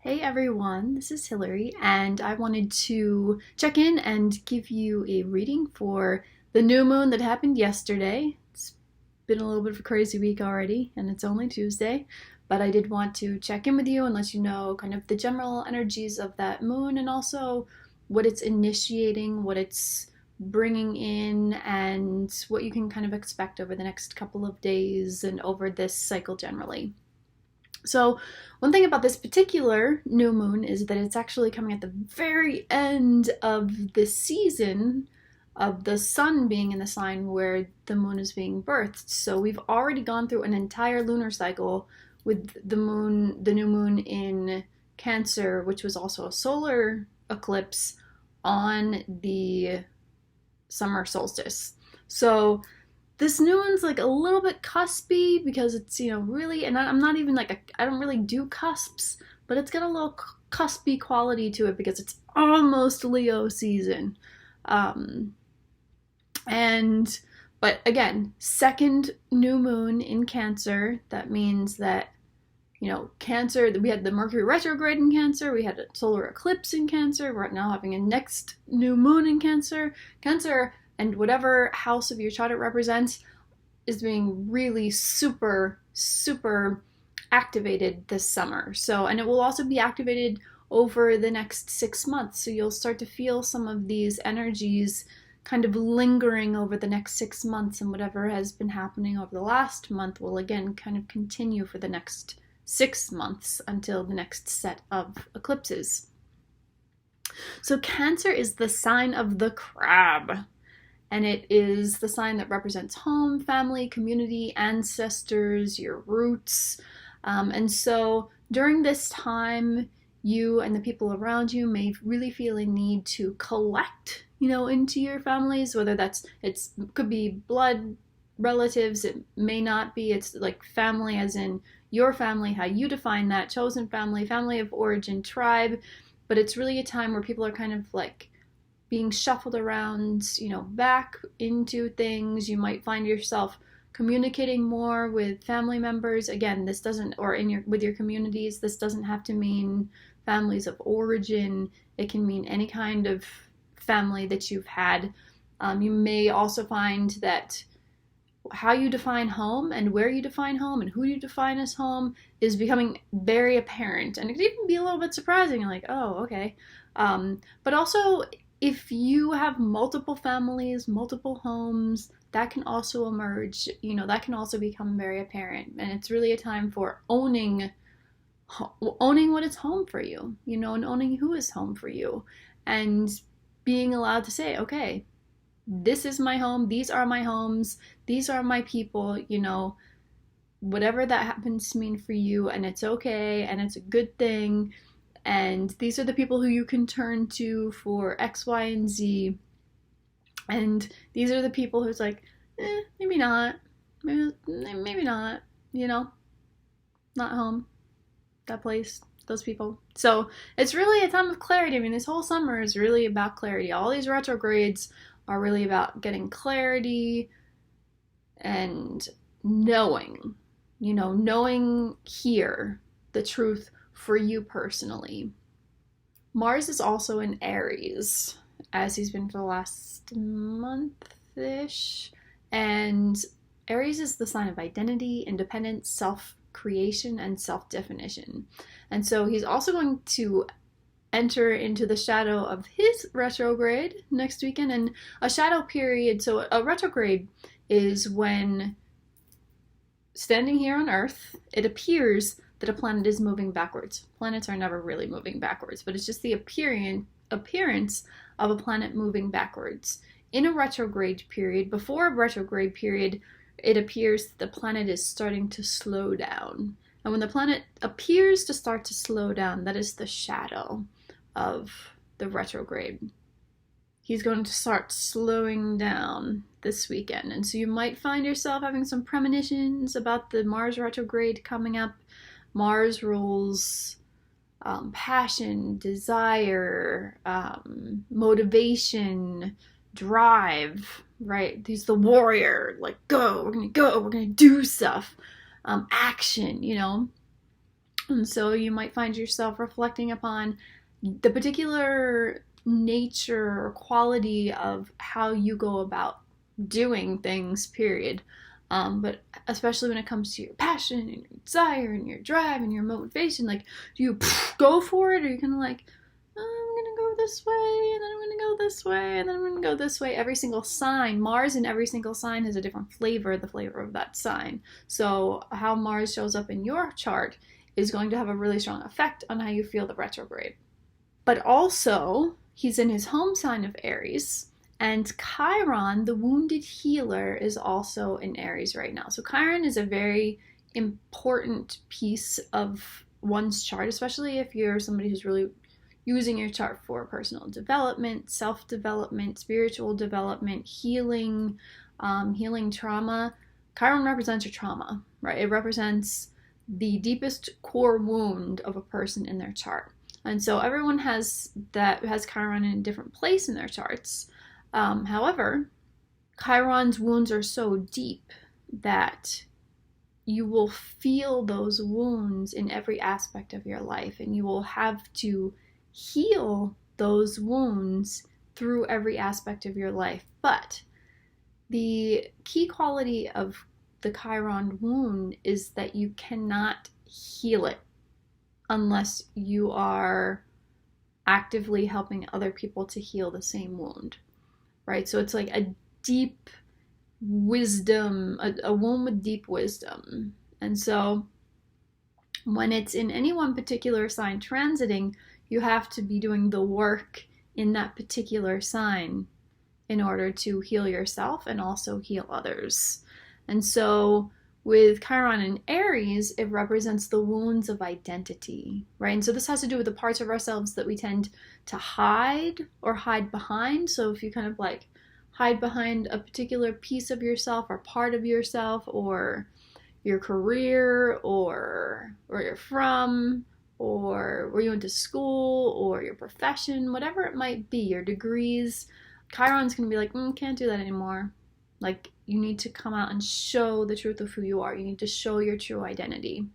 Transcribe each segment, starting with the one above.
Hey everyone, this is Hilary, and I wanted to check in and give you a reading for the new moon that happened yesterday. It's been a little bit of a crazy week already, and it's only Tuesday, but I did want to check in with you and let you know kind of the general energies of that moon and also what it's initiating, what it's bringing in, and what you can kind of expect over the next couple of days and over this cycle generally. So, one thing about this particular new moon is that it's actually coming at the very end of the season of the sun being in the sign where the moon is being birthed. So, we've already gone through an entire lunar cycle with the new moon in Cancer, which was also a solar eclipse on the summer solstice. So, this new one's like a little bit cuspy because it's, really, and I'm not even like, I don't really do cusps, but it's got a little cuspy quality to it because it's almost Leo season. But again, second new moon in Cancer, that means that, Cancer, we had the Mercury retrograde in Cancer, we had a solar eclipse in Cancer, we're now having a next new moon in Cancer. Cancer, and whatever house of your chart it represents, is being really super, super activated this summer. So, and it will also be activated over the next 6 months. So you'll start to feel some of these energies kind of lingering over the next 6 months, and whatever has been happening over the last month will again kind of continue for the next 6 months until the next set of eclipses. So Cancer is the sign of the crab. And it is the sign that represents home, family, community, ancestors, your roots. And so during this time, you and the people around you may really feel a need to collect, into your families, whether it could be blood relatives, it may not be, it's like family as in your family, how you define that, chosen family, family of origin, tribe. But it's really a time where people are kind of like being shuffled around, back into things. You might find yourself communicating more with family members. Again, this doesn't, or with your communities, this doesn't have to mean families of origin. It can mean any kind of family that you've had. You may also find that how you define home and where you define home and who you define as home is becoming very apparent. And it could even be a little bit surprising, like, oh, okay. But also, if you have multiple families, multiple homes, that can also emerge, that can also become very apparent. And it's really a time for owning what is home for you, and owning who is home for you. And being allowed to say, okay, this is my home, these are my homes, these are my people, whatever that happens to mean for you, and it's okay, and it's a good thing. And these are the people who you can turn to for X, Y, and Z. And these are the people who's like, maybe not. Maybe not. Not home. That place. Those people. So it's really a time of clarity. I mean, this whole summer is really about clarity. All these retrogrades are really about getting clarity and knowing. Knowing here the truth for you personally. Mars is also in Aries, as he's been for the last month-ish. And Aries is the sign of identity, independence, self-creation, and self-definition. And so he's also going to enter into the shadow of his retrograde next weekend. And a shadow period, so a retrograde is when, standing here on Earth, it appears that a planet is moving backwards. Planets are never really moving backwards, but it's just the appearance of a planet moving backwards. In a retrograde period, before a retrograde period, it appears that the planet is starting to slow down. And when the planet appears to start to slow down, that is the shadow of the retrograde. He's going to start slowing down this weekend. And so you might find yourself having some premonitions about the Mars retrograde coming up. Mars rules passion, desire, motivation, drive, right? He's the warrior, like, go, we're gonna do stuff, action, And so you might find yourself reflecting upon the particular nature or quality of how you go about doing things, period. But especially when it comes to your passion and your desire and your drive and your motivation, like, do you go for it, or are you kind of like, oh, I'm gonna go this way, and then I'm gonna go this way, and then I'm gonna go this way. Every single sign, Mars in every single sign has a different flavor, the flavor of that sign. So how Mars shows up in your chart is going to have a really strong effect on how you feel the retrograde. But also, he's in his home sign of Aries, and Chiron, the wounded healer, is also in Aries right now. So Chiron is a very important piece of one's chart, especially if you're somebody who's really using your chart for personal development, self-development, spiritual development, healing, healing trauma. Chiron represents your trauma, right? It represents the deepest core wound of a person in their chart. And so everyone has Chiron in a different place in their charts. However, Chiron's wounds are so deep that you will feel those wounds in every aspect of your life, and you will have to heal those wounds through every aspect of your life. But the key quality of the Chiron wound is that you cannot heal it unless you are actively helping other people to heal the same wound, right? So it's like a deep wisdom, a wound with deep wisdom. And so when it's in any one particular sign transiting, you have to be doing the work in that particular sign in order to heal yourself and also heal others. And so with Chiron and Aries, it represents the wounds of identity, right? And so this has to do with the parts of ourselves that we tend to hide or hide behind. So if you kind of like hide behind a particular piece of yourself or part of yourself, or your career, or where you're from, or where you went to school, or your profession, whatever it might be, your degrees, Chiron's going to be like, can't do that anymore. Like, you need to come out and show the truth of who you are. You need to show your true identity.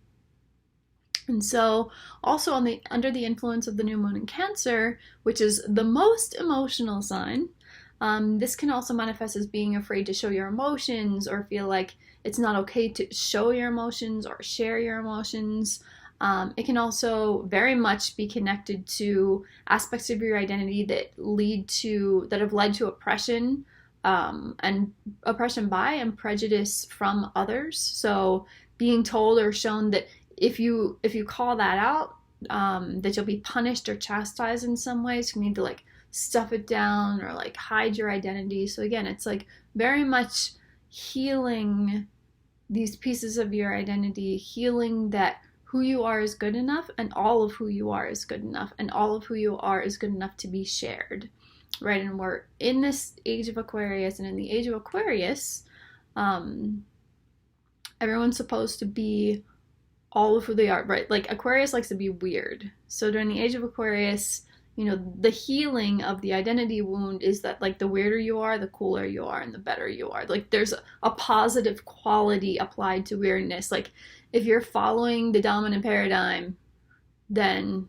And so also under the influence of the new moon in Cancer, which is the most emotional sign, this can also manifest as being afraid to show your emotions, or feel like it's not okay to show your emotions or share your emotions. It can also very much be connected to aspects of your identity that have led to oppression, and oppression by and prejudice from others. So being told or shown that if you call that out, that you'll be punished or chastised in some ways. You need to like stuff it down or like hide your identity. So again, it's like very much healing these pieces of your identity, healing that who you are is good enough, and all of who you are is good enough, and all of who you are is good enough to be shared, right? And we're in this age of Aquarius, and in the age of Aquarius, everyone's supposed to be all of who they are, right? Like Aquarius likes to be weird. So during the age of Aquarius, the healing of the identity wound is that like the weirder you are, the cooler you are, and the better you are. Like there's a positive quality applied to weirdness. Like if you're following the dominant paradigm, then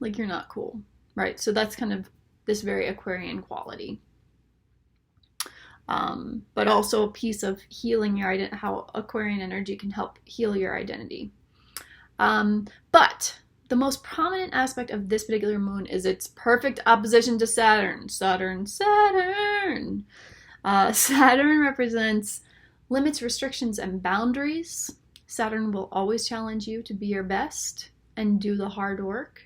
like you're not cool, right? So that's kind of this very Aquarian quality. But also a piece of healing your identity, how Aquarian energy can help heal your identity. But the most prominent aspect of this particular moon is its perfect opposition to Saturn. Saturn represents limits, restrictions, and boundaries. Saturn will always challenge you to be your best and do the hard work.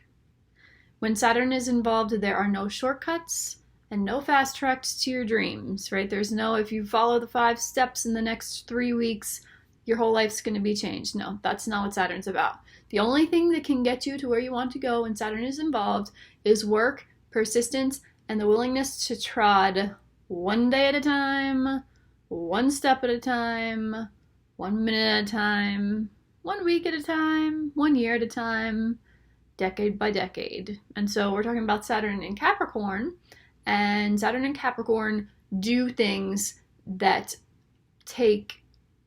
When Saturn is involved, there are no shortcuts and no fast tracks to your dreams, right? There's no, if you follow the 5 steps in the next 3 weeks, your whole life's going to be changed. No, that's not what Saturn's about. The only thing that can get you to where you want to go when Saturn is involved is work, persistence, and the willingness to trod one day at a time, one step at a time, 1 minute at a time, 1 week at a time, 1 year at a time, decade by decade. And so we're talking about Saturn in Capricorn, and Saturn in Capricorn do things that take,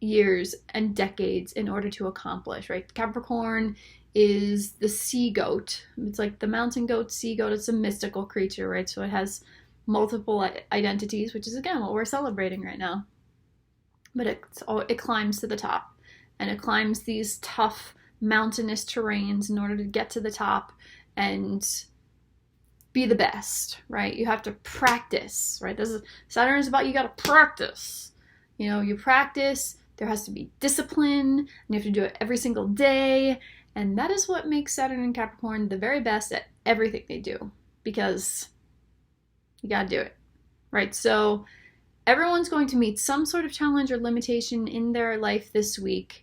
years and decades in order to accomplish, right? Capricorn is the sea goat. It's like the mountain goat, sea goat. It's a mystical creature, right? So it has multiple identities, which is again what we're celebrating right now. But it climbs to the top, and it climbs these tough mountainous terrains in order to get to the top and be the best, right? You have to practice, right? Saturn is about, you got to practice. You know, you practice, there has to be discipline, and you have to do it every single day. And that is what makes Saturn and Capricorn the very best at everything they do, because you got to do it, right? So everyone's going to meet some sort of challenge or limitation in their life this week.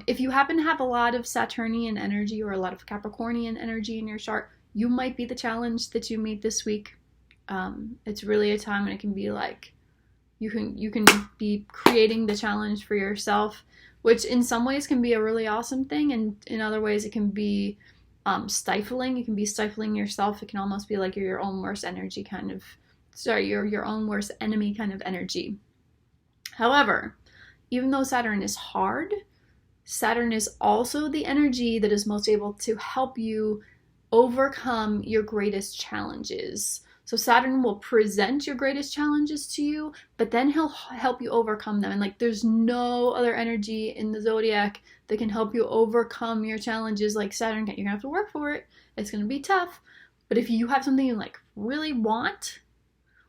If you happen to have a lot of Saturnian energy or a lot of Capricornian energy in your chart, you might be the challenge that you meet this week. It's really a time when it can be like, you can be creating the challenge for yourself, which in some ways can be a really awesome thing, and in other ways it can be stifling. You can be stifling yourself. It can almost be like you're your own worst energy kind of, your own worst enemy kind of energy. However, even though Saturn is hard, Saturn is also the energy that is most able to help you overcome your greatest challenges. So Saturn will present your greatest challenges to you, but then he'll help you overcome them. And like, there's no other energy in the zodiac that can help you overcome your challenges like Saturn can. You're gonna have to work for it. It's gonna be tough. But if you have something you like really want,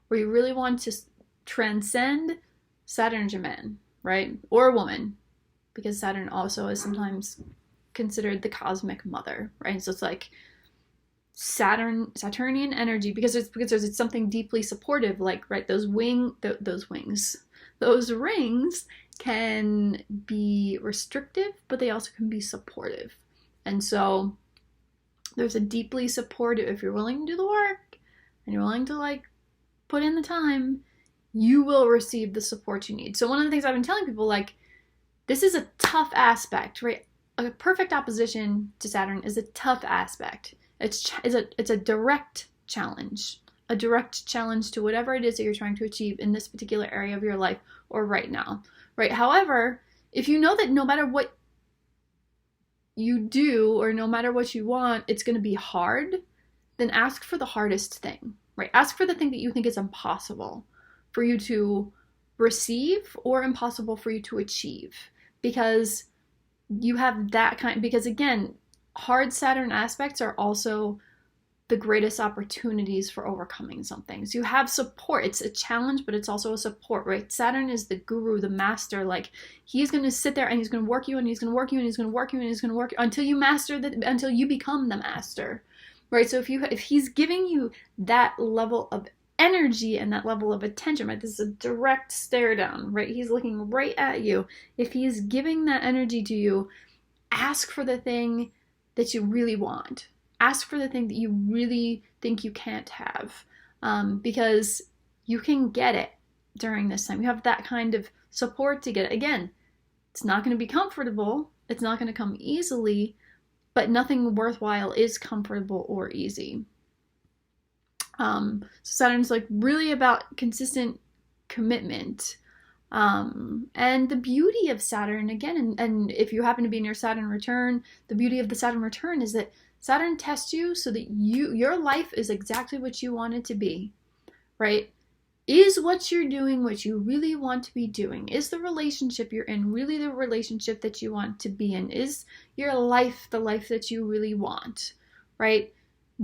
or you really want to transcend, Saturn's your man, right? Or a woman, because Saturn also is sometimes considered the cosmic mother, right? So it's like Saturnian energy, because there's something deeply supportive, like, right, those rings can be restrictive, but they also can be supportive. And so there's a deeply supportive, if you're willing to do the work and you're willing to like put in the time, you will receive the support you need. So one of the things I've been telling people, like, this is a tough aspect, right? A perfect opposition to Saturn is a tough aspect. It's a direct challenge, to whatever it is that you're trying to achieve in this particular area of your life or right now, right? However, if you know that no matter what you do or no matter what you want, it's going to be hard, then ask for the hardest thing, right? Ask for the thing that you think is impossible for you to receive or impossible for you to achieve, because you have that kind, because again, hard Saturn aspects are also the greatest opportunities for overcoming something. So you have support. It's a challenge, but it's also a support, right? Saturn is the guru, the master. Like, he's going to sit there and he's going to work you, and he's going to work you, and he's going to work you, and he's going to work you until you master that, until you become the master, right? So if he's giving you that level of energy and that level of attention, right? This is a direct stare down, right? He's looking right at you. If he's giving that energy to you, ask for the thing that you really want. Ask for the thing that you really think you can't have, because you can get it during this time. You have that kind of support to get it. Again, it's not going to be comfortable. It's not going to come easily, but nothing worthwhile is comfortable or easy. So Saturn's like really about consistent commitment. And the beauty of Saturn, again, and if you happen to be in your Saturn return, the beauty of the Saturn return is that Saturn tests you so that your life is exactly what you want it to be, right? Is what you're doing what you really want to be doing? Is the relationship you're in really the relationship that you want to be in? Is your life the life that you really want, right?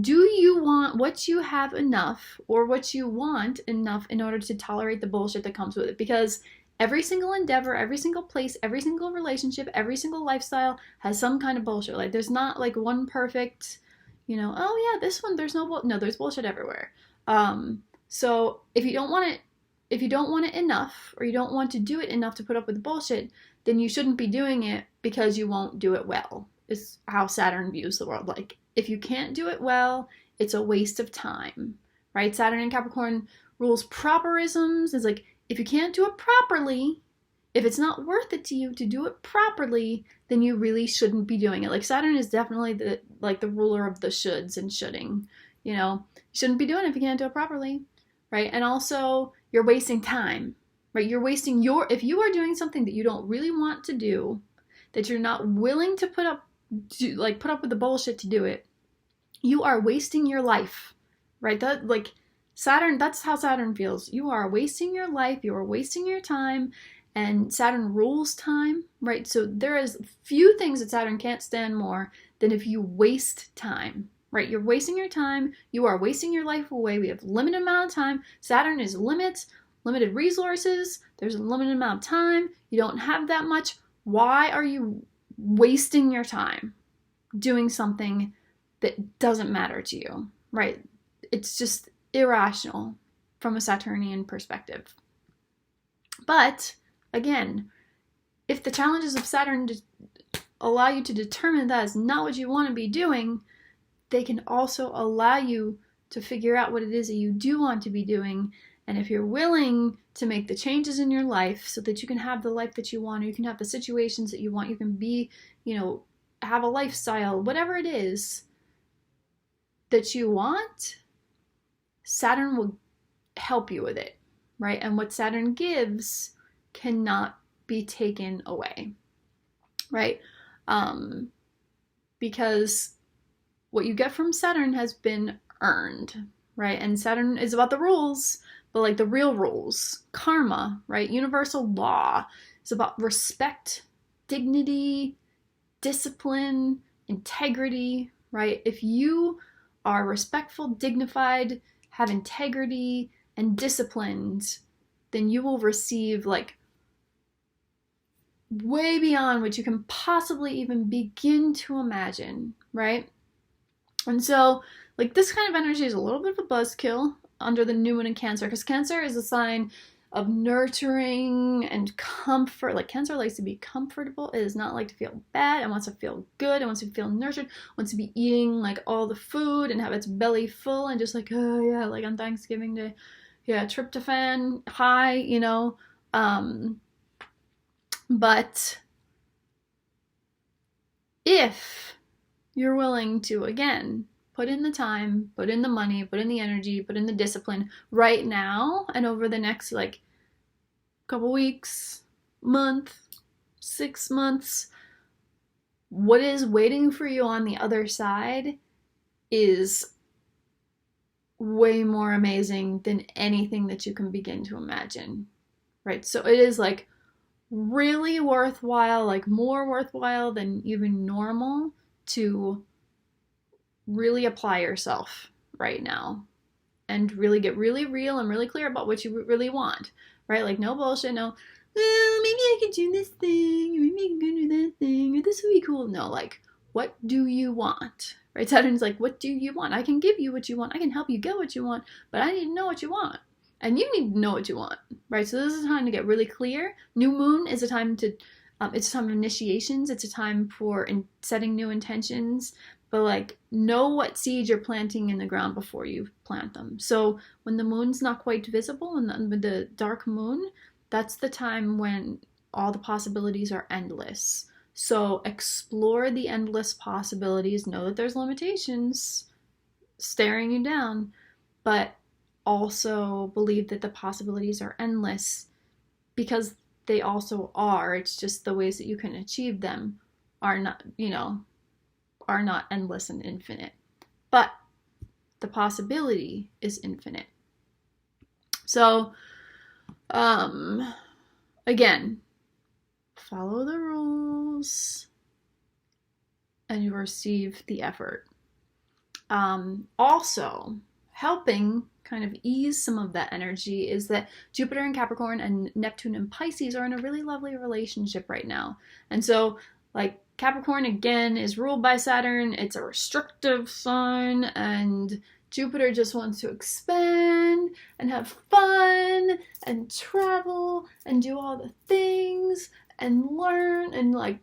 Do you want what you have enough, or what you want enough in order to tolerate the bullshit that comes with it? Because every single endeavor, every single place, every single relationship, every single lifestyle has some kind of bullshit. Like, there's not like one perfect, oh yeah, this one, there's no, there's bullshit everywhere. So if you don't want it enough, or you don't want to do it enough to put up with the bullshit, then you shouldn't be doing it, because you won't do it well, is how Saturn views the world. Like, if you can't do it well, it's a waste of time, right? Saturn in Capricorn rules properisms. It's like, if you can't do it properly, if it's not worth it to you to do it properly, then you really shouldn't be doing it. Like, Saturn is definitely the ruler of the shoulds and shoulding. You shouldn't be doing it if you can't do it properly, right? And also, you're wasting time, right? You're wasting if you are doing something that you don't really want to do, that you're not willing to put up with the bullshit to do it, you are wasting your life, right? That, like, Saturn, that's how Saturn feels. You are wasting your life, you are wasting your time, and Saturn rules time, right? So there is few things that Saturn can't stand more than if you waste time, right? You're wasting your time, you are wasting your life away. We have limited amount of time. Saturn is limited resources. There's a limited amount of time. You don't have that much. Why are you wasting your time doing something that doesn't matter to you, right? It's just irrational from a Saturnian perspective. But again, if the challenges of Saturn allow you to determine that is not what you want to be doing, they can also allow you to figure out what it is that you do want to be doing. And if you're willing to make the changes in your life so that you can have the life that you want, or you can have the situations that you want, you can be, have a lifestyle, whatever it is that you want, Saturn will help you with it, right? And what Saturn gives cannot be taken away, right? Because what you get from Saturn has been earned, right? And Saturn is about the rules, but like the real rules, karma, right? Universal law. It's about respect, dignity, discipline, integrity, right? If you are respectful, dignified, have integrity, and disciplined, then you will receive like way beyond what you can possibly even begin to imagine, right? And so, like, this kind of energy is a little bit of a buzzkill under the new moon in Cancer, because Cancer is a sign of nurturing and comfort. Like, Cancer likes to be comfortable. It does not like to feel bad. It wants to feel good. It wants to feel nurtured. It wants to be eating like all the food and have its belly full and just like, oh yeah, like on Thanksgiving Day, yeah, tryptophan high, but if you're willing to, again, put in the time, put in the money, put in the energy, put in the discipline right now and over the next like couple weeks, month, 6 months, what is waiting for you on the other side is way more amazing than anything that you can begin to imagine, right? So it is like really worthwhile, like more worthwhile than even normal, to really apply yourself right now and really get really real and really clear about what you really want, right? Like, no bullshit, no, well, maybe I could do this thing, or maybe I can do that thing, or this would be cool. No, like, what do you want, right? Saturn's like, what do you want? I can give you what you want. I can help you get what you want, but I need to know what you want. And you need to know what you want, right? So this is a time to get really clear. New moon is a time to, it's a time of initiations. It's a time for setting new intentions. But like, know what seeds you're planting in the ground before you plant them. So when the moon's not quite visible, and with the dark moon, that's the time when all the possibilities are endless. So explore the endless possibilities. Know that there's limitations staring you down, but also believe that the possibilities are endless, because they also are. It's just the ways that you can achieve them are not, are not endless and infinite. But the possibility is infinite. So, again, follow the rules and you receive the effort. Also, helping kind of ease some of that energy is that Jupiter in Capricorn and Neptune in Pisces are in a really lovely relationship right now. And so, like, Capricorn, again, is ruled by Saturn. It's a restrictive sign, and Jupiter just wants to expand and have fun and travel and do all the things and learn and, like,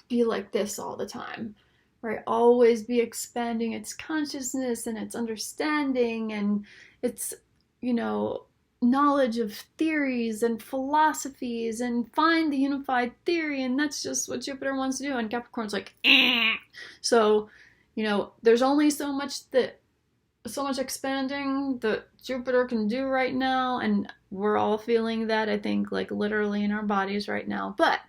be like this all the time. Right? Always be expanding its consciousness and its understanding and its, knowledge of theories and philosophies, and find the unified theory. And that's just what Jupiter wants to do. And Capricorn's like, eh. So, there's only so much that so much expanding that Jupiter can do right now, and we're all feeling that, I think, like literally in our bodies right now. But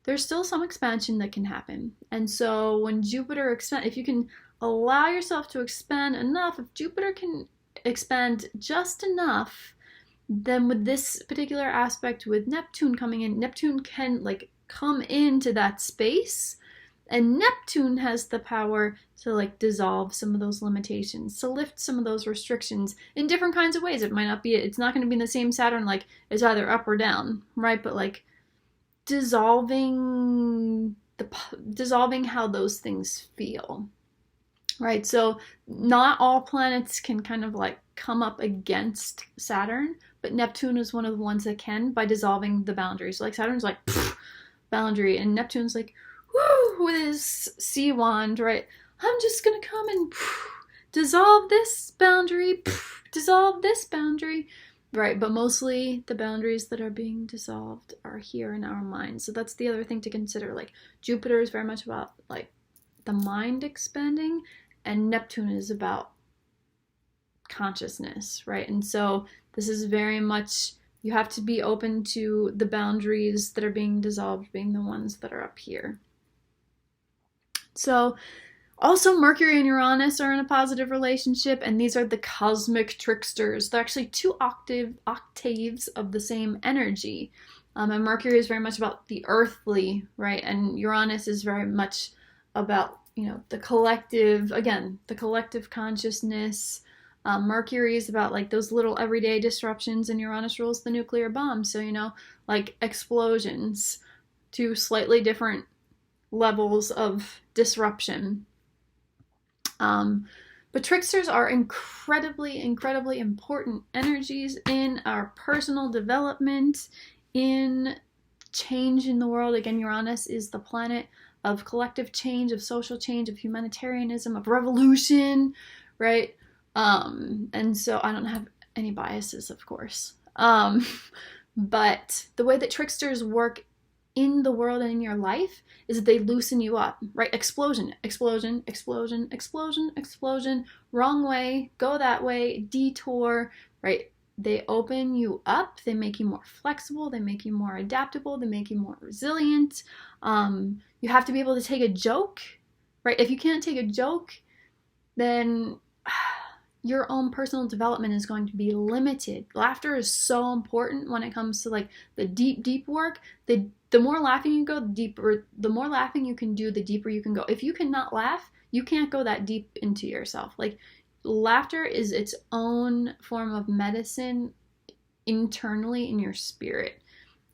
there's still some expansion that can happen. And so when Jupiter expands, if you can allow yourself to expand enough, if Jupiter can expand just enough, then with this particular aspect with Neptune coming in, Neptune can like come into that space, and Neptune has the power to like dissolve some of those limitations, to lift some of those restrictions in different kinds of ways. It might not be, it's not going to be in the same Saturn, like it's either up or down, right? But like dissolving how those things feel, right? So not all planets can kind of like come up against Saturn, but Neptune is one of the ones that can, by dissolving the boundaries. Like Saturn's like boundary, and Neptune's like woo with his sea wand, right? I'm just gonna come and dissolve this boundary, dissolve this boundary. Right, but mostly the boundaries that are being dissolved are here in our minds. So that's the other thing to consider. Like Jupiter is very much about like the mind expanding, and Neptune is about consciousness, right? And so this is very much, you have to be open to the boundaries that are being dissolved being the ones that are up here. So also, Mercury and Uranus are in a positive relationship, and these are the cosmic tricksters. They're actually two octaves of the same energy. And Mercury is very much about the earthly, right? And Uranus is very much about, you know, the collective, again, the collective consciousness. Mercury is about like those little everyday disruptions, and Uranus rules the nuclear bomb. So, you know, like explosions, two slightly different levels of disruption. But tricksters are incredibly, incredibly important energies in our personal development, in change in the world. Again, Uranus is the planet of collective change, of social change, of humanitarianism, of revolution, right? And so I don't have any biases, of course. But the way that tricksters work in the world and in your life is that they loosen you up, right? Explosion, explosion, explosion, explosion, explosion, wrong way, go that way, detour, right? They open you up, they make you more flexible, they make you more adaptable, they make you more resilient. You have to be able to take a joke, right? If you can't take a joke, then your own personal development is going to be limited. Laughter is so important when it comes to like the deep, deep work. The more laughing you go, the deeper, the more laughing you can do, the deeper you can go. If you cannot laugh, you can't go that deep into yourself. Like laughter is its own form of medicine internally in your spirit.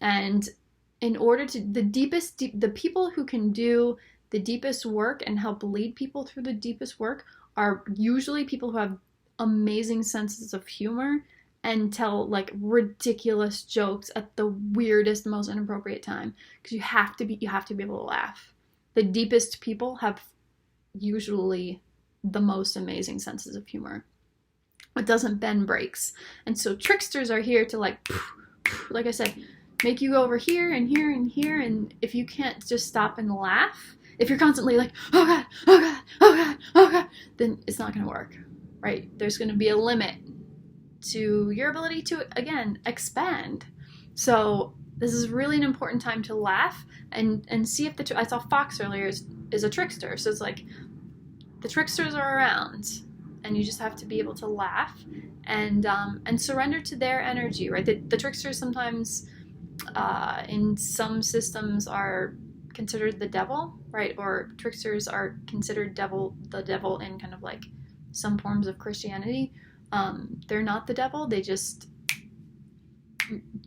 And in order to, the people who can do the deepest work and help lead people through the deepest work are usually people who have amazing senses of humor and tell like ridiculous jokes at the weirdest, most inappropriate time, because you have to be able to laugh. The deepest people have usually the most amazing senses of humor. It doesn't bend breaks. And so tricksters are here to like I said, make you go over here and here and here, and if you can't just stop and laugh, if you're constantly like, oh god, oh god, oh god, oh god, then it's not going to work, right? There's going to be a limit to your ability to, again, expand. So this is really an important time to laugh and see if I saw Fox earlier is a trickster. So it's like the tricksters are around, and you just have to be able to laugh and surrender to their energy, right? The tricksters sometimes in some systems are considered the devil, right? Or tricksters are considered the devil in kind of like some forms of Christianity. They're not the devil.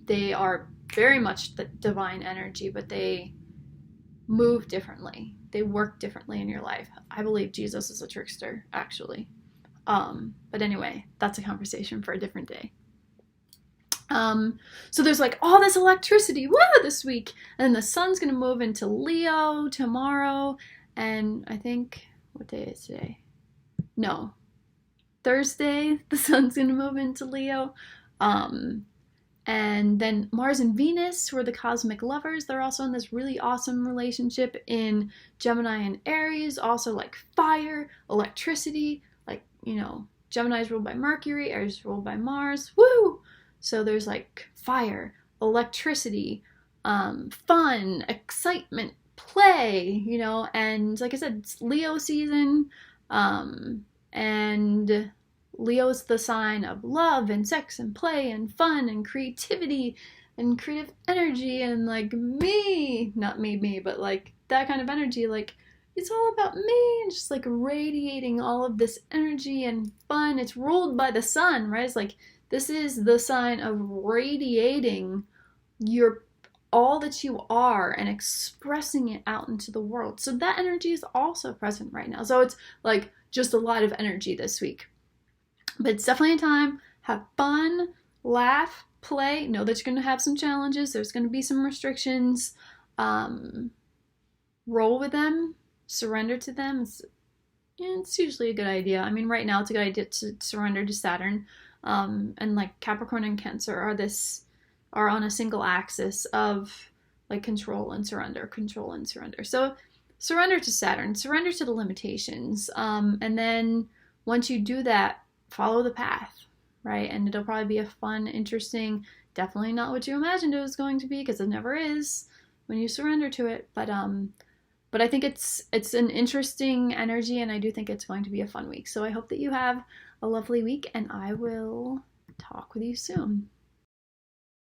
They are very much the divine energy, but they move differently. They work differently in your life. I believe Jesus is a trickster, actually. But anyway, that's a conversation for a different day. So there's like all this electricity, this week, and then the sun's gonna move into Leo tomorrow, and I think, what day is today? No, Thursday, the sun's gonna move into Leo. And then Mars and Venus, who are the cosmic lovers, they're also in this really awesome relationship in Gemini and Aries, also like fire, electricity, like, you know, Gemini is ruled by Mercury, Aries is ruled by Mars. Woo! So there's like fire, electricity, fun, excitement, play, you know, and like I said, it's Leo season, and Leo is the sign of love and sex and play and fun and creativity and creative energy and like not me, but like that kind of energy, like it's all about me and just like radiating all of this energy and fun. It's ruled by the sun, right? It's like this is the sign of radiating your all that you are and expressing it out into the world. So that energy is also present right now. So it's like just a lot of energy this week. But it's definitely a time, have fun, laugh, play. Know that you're going to have some challenges. There's going to be some restrictions. Roll with them, surrender to them. It's usually a good idea. I mean, right now it's a good idea to surrender to Saturn. And like Capricorn and Cancer are on a single axis of like control and surrender. So surrender to Saturn, surrender to the limitations. And then once you do that, follow the path, right? And it'll probably be a fun, interesting, definitely not what you imagined it was going to be, because it never is when you surrender to it. But I think it's an interesting energy, and I do think it's going to be a fun week. So I hope that you have a lovely week, and I will talk with you soon.